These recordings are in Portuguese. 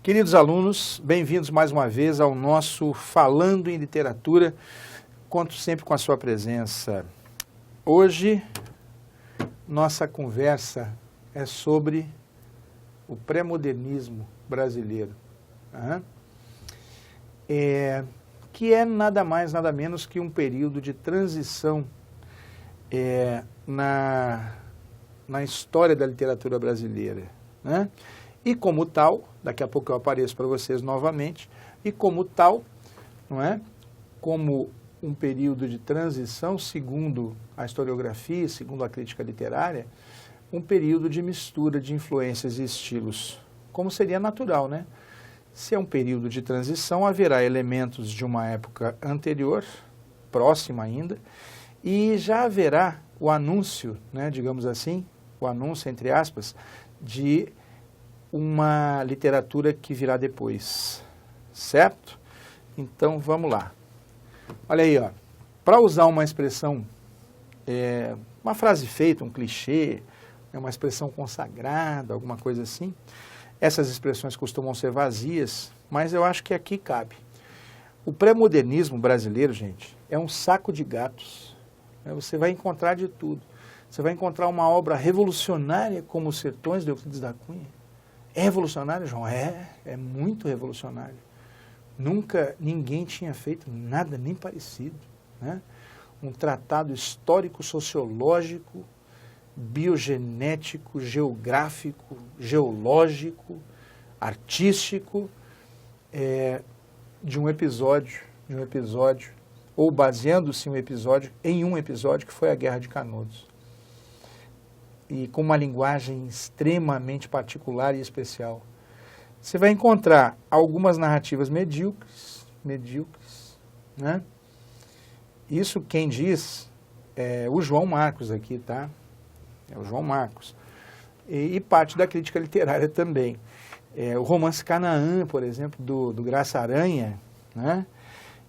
Queridos alunos, bem-vindos mais uma vez ao nosso Falando em Literatura. Conto sempre com a sua presença. Hoje, nossa conversa é sobre o pré-modernismo brasileiro, que é nada mais, nada menos que um período de transição na história da literatura brasileira, né? E como tal, daqui a pouco eu apareço para vocês novamente, e como tal, não é? Como um período de transição, segundo a historiografia, segundo a crítica literária, um período de mistura de influências e estilos, como seria natural, né? Se é um período de transição, haverá elementos de uma época anterior, próxima ainda, e já haverá o anúncio, né, digamos assim, o anúncio, entre aspas, de uma literatura que virá depois, certo? Então, vamos lá. Olha aí, ó. Para usar uma expressão, uma frase feita, um clichê, uma expressão consagrada, alguma coisa assim, essas expressões costumam ser vazias, mas eu acho que aqui cabe. O pré-modernismo brasileiro, gente, é um saco de gatos. Você vai encontrar de tudo. Você vai encontrar uma obra revolucionária como Os Sertões, de Euclides da Cunha. É revolucionário, João? É muito revolucionário. Nunca ninguém tinha feito nada nem parecido, né? Um tratado histórico-sociológico, biogenético, geográfico, geológico, artístico, de um episódio, ou baseando-se em um episódio que foi a Guerra de Canudos. E com uma linguagem extremamente particular e especial. Você vai encontrar algumas narrativas medíocres, né? Isso quem diz é o João Marcos aqui, tá? É o João Marcos. E parte da crítica literária também. O romance Canaã, por exemplo, do Graça Aranha, né?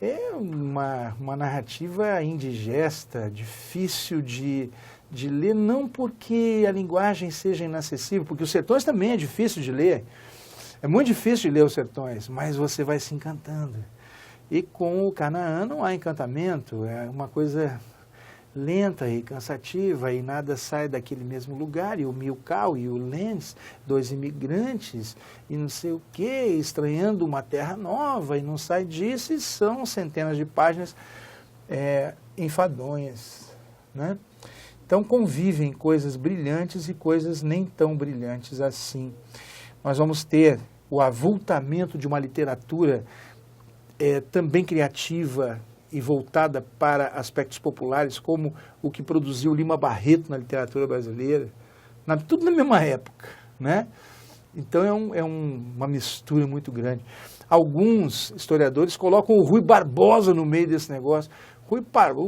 É uma narrativa indigesta, difícil de ler, não porque a linguagem seja inacessível, porque Os Sertões também é difícil de ler. É muito difícil de ler Os Sertões, mas você vai se encantando. E com o Canaã não há encantamento, é uma coisa lenta e cansativa, e nada sai daquele mesmo lugar, e o Milkau e o Lenz, dois imigrantes, e não sei o quê, estranhando uma terra nova, e não sai disso, e são centenas de páginas enfadonhas, né? Então convivem coisas brilhantes e coisas nem tão brilhantes assim. Nós vamos ter o avultamento de uma literatura também criativa e voltada para aspectos populares, como o que produziu Lima Barreto na literatura brasileira, tudo na mesma época, né? Então uma mistura muito grande. Alguns historiadores colocam o Rui Barbosa no meio desse negócio. O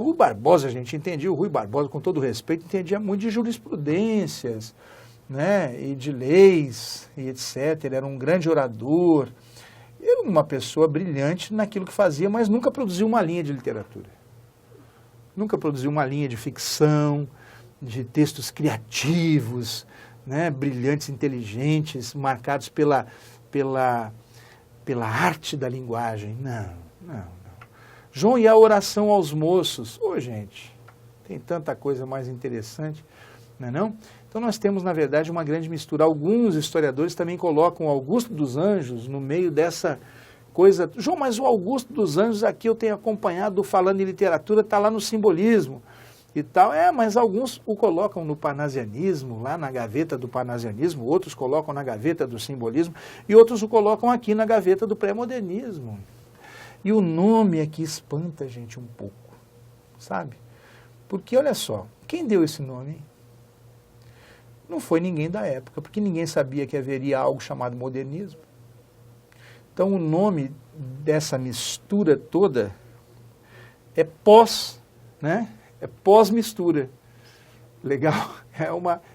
Rui Barbosa, a gente entendia, o Rui Barbosa, com todo respeito, entendia muito de jurisprudências, né, e de leis, e etc. Ele era um grande orador, era uma pessoa brilhante naquilo que fazia, mas nunca produziu uma linha de literatura. Nunca produziu uma linha de ficção, de textos criativos, né, brilhantes, inteligentes, marcados pela arte da linguagem. Não. João, e a oração aos moços? Gente, tem tanta coisa mais interessante, não é não? Então nós temos, na verdade, uma grande mistura. Alguns historiadores também colocam o Augusto dos Anjos no meio dessa coisa. João, mas o Augusto dos Anjos aqui eu tenho acompanhado, falando em literatura, está lá no simbolismo e tal. Mas alguns o colocam no parnasianismo, lá na gaveta do parnasianismo, outros colocam na gaveta do simbolismo, e outros o colocam aqui na gaveta do pré-modernismo. E o nome aqui espanta a gente um pouco, sabe? Porque, olha só, quem deu esse nome? Não foi ninguém da época, porque ninguém sabia que haveria algo chamado modernismo. Então, o nome dessa mistura toda é né? É pós-mistura. Legal?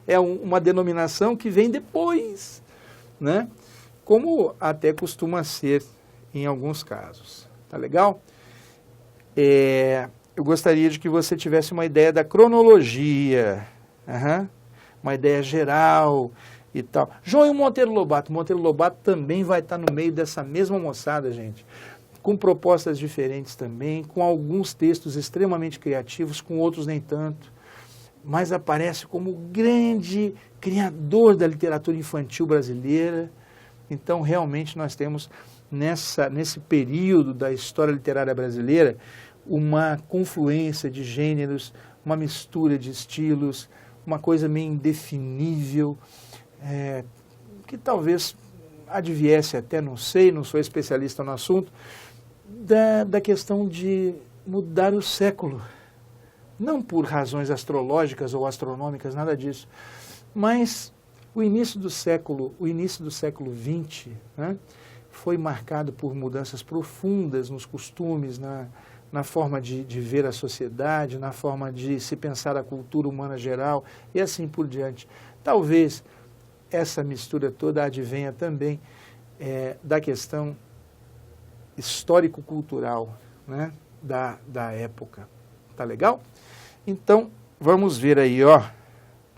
É uma denominação que vem depois, né? Como até costuma ser em alguns casos. Tá legal? Eu gostaria de que você tivesse uma ideia da cronologia, uma ideia geral e tal. João e o Monteiro Lobato. O Monteiro Lobato também vai estar no meio dessa mesma moçada, gente. Com propostas diferentes também, com alguns textos extremamente criativos, com outros nem tanto. Mas aparece como o grande criador da literatura infantil brasileira. Então, realmente, nós temos, nesse período da história literária brasileira, uma confluência de gêneros, uma mistura de estilos, uma coisa meio indefinível, que talvez adviesse até, não sei, não sou especialista no assunto, da questão de mudar o século. Não por razões astrológicas ou astronômicas, nada disso, mas o início do século XX, né, foi marcado por mudanças profundas nos costumes, na forma de ver a sociedade, na forma de se pensar a cultura humana geral e assim por diante. Talvez essa mistura toda advenha também da questão histórico-cultural, né, da época. Tá legal? Então, vamos ver aí, ó.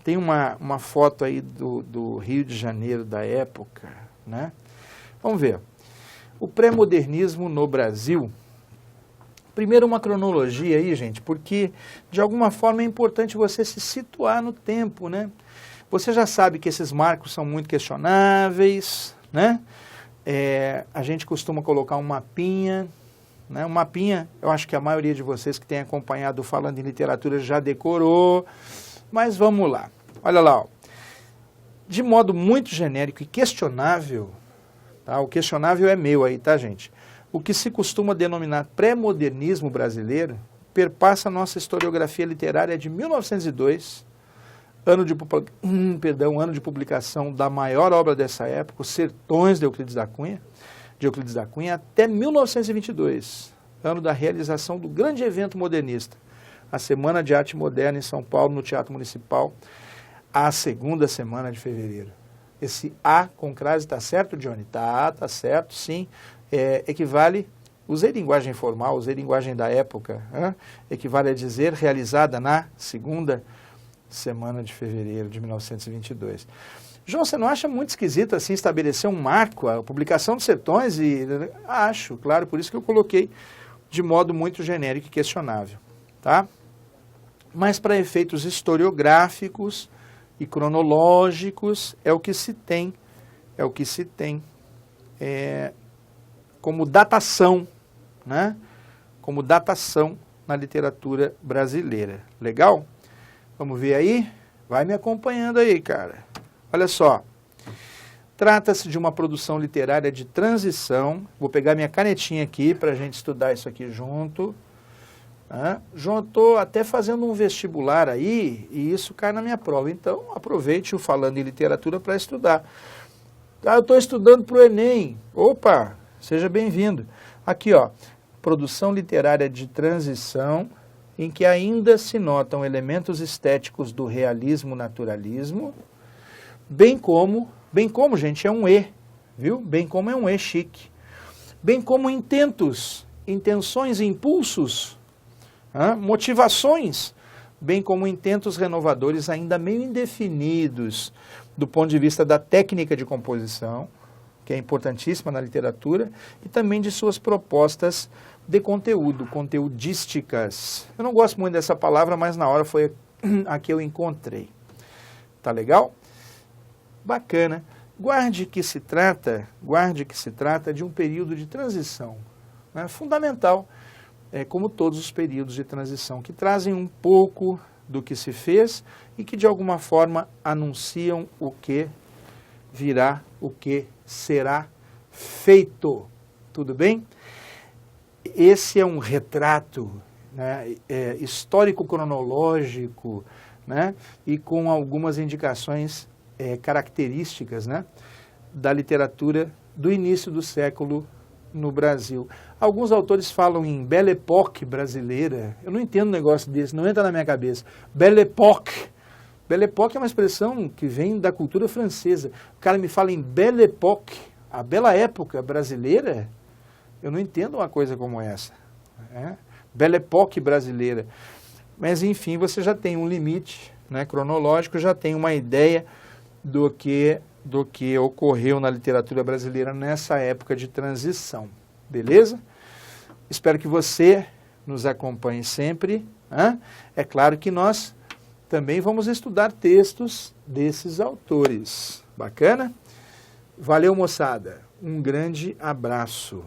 Tem uma foto aí do Rio de Janeiro da época, né? Vamos ver. O pré-modernismo no Brasil. Primeiro uma cronologia aí, gente, porque de alguma forma é importante você se situar no tempo, né? Você já sabe que esses marcos são muito questionáveis, né? A gente costuma colocar um mapinha, né? Um mapinha, eu acho que a maioria de vocês que tem acompanhado Falando em Literatura já decorou, mas vamos lá. Olha lá, ó. De modo muito genérico e questionável, tá? O questionável é meu aí, tá, gente? O que se costuma denominar pré-modernismo brasileiro perpassa a nossa historiografia literária de 1902, ano de publicação da maior obra dessa época, Os Sertões de Euclides da Cunha, até 1922, ano da realização do grande evento modernista, a Semana de Arte Moderna em São Paulo, no Teatro Municipal, a segunda semana de fevereiro. Esse A com crase está certo, Johnny? Tá certo, sim. Equivale, usei linguagem formal, usei linguagem da época, equivale a dizer realizada na segunda semana de fevereiro de 1922. João, você não acha muito esquisito assim estabelecer um marco, a publicação dos Sertões? Acho, claro, por isso que eu coloquei de modo muito genérico e questionável, tá? Mas para efeitos historiográficos e cronológicos é o que se tem como datação, né? Como datação na literatura brasileira. Legal? Vamos ver aí? Vai me acompanhando aí, cara. Olha só. Trata-se de uma produção literária de transição. Vou pegar minha canetinha aqui para a gente estudar isso aqui junto. João, estou até fazendo um vestibular aí e isso cai na minha prova. Então, aproveite o Falando em Literatura para estudar. Eu estou estudando para o Enem. Opa, seja bem-vindo. Aqui, ó, produção literária de transição, em que ainda se notam elementos estéticos do realismo-naturalismo, bem como, gente, é um E, viu? Bem como é um E chique. Bem como intenções e impulsos, motivações, bem como intentos renovadores ainda meio indefinidos do ponto de vista da técnica de composição, que é importantíssima na literatura, e também de suas propostas de conteúdo, conteudísticas. Eu não gosto muito dessa palavra, mas na hora foi a que eu encontrei. Tá legal? Bacana. Guarde que se trata de um período de transição, né? Fundamental, como todos os períodos de transição, que trazem um pouco do que se fez e que de alguma forma anunciam o que virá, o que será feito. Tudo bem? Esse é um retrato, né, histórico-cronológico, né, e com algumas indicações características, né, da literatura do início do século no Brasil. Alguns autores falam em Belle Époque brasileira. Eu não entendo um negócio desse, não entra na minha cabeça. Belle Époque. Belle Époque é uma expressão que vem da cultura francesa. O cara me fala em Belle Époque, a bela época brasileira. Eu não entendo uma coisa como essa. Belle Époque brasileira. Mas, enfim, você já tem um limite, né, cronológico, já tem uma ideia do que ocorreu na literatura brasileira nessa época de transição. Beleza? Espero que você nos acompanhe sempre. Hein? É claro que nós também vamos estudar textos desses autores. Bacana? Valeu, moçada. Um grande abraço.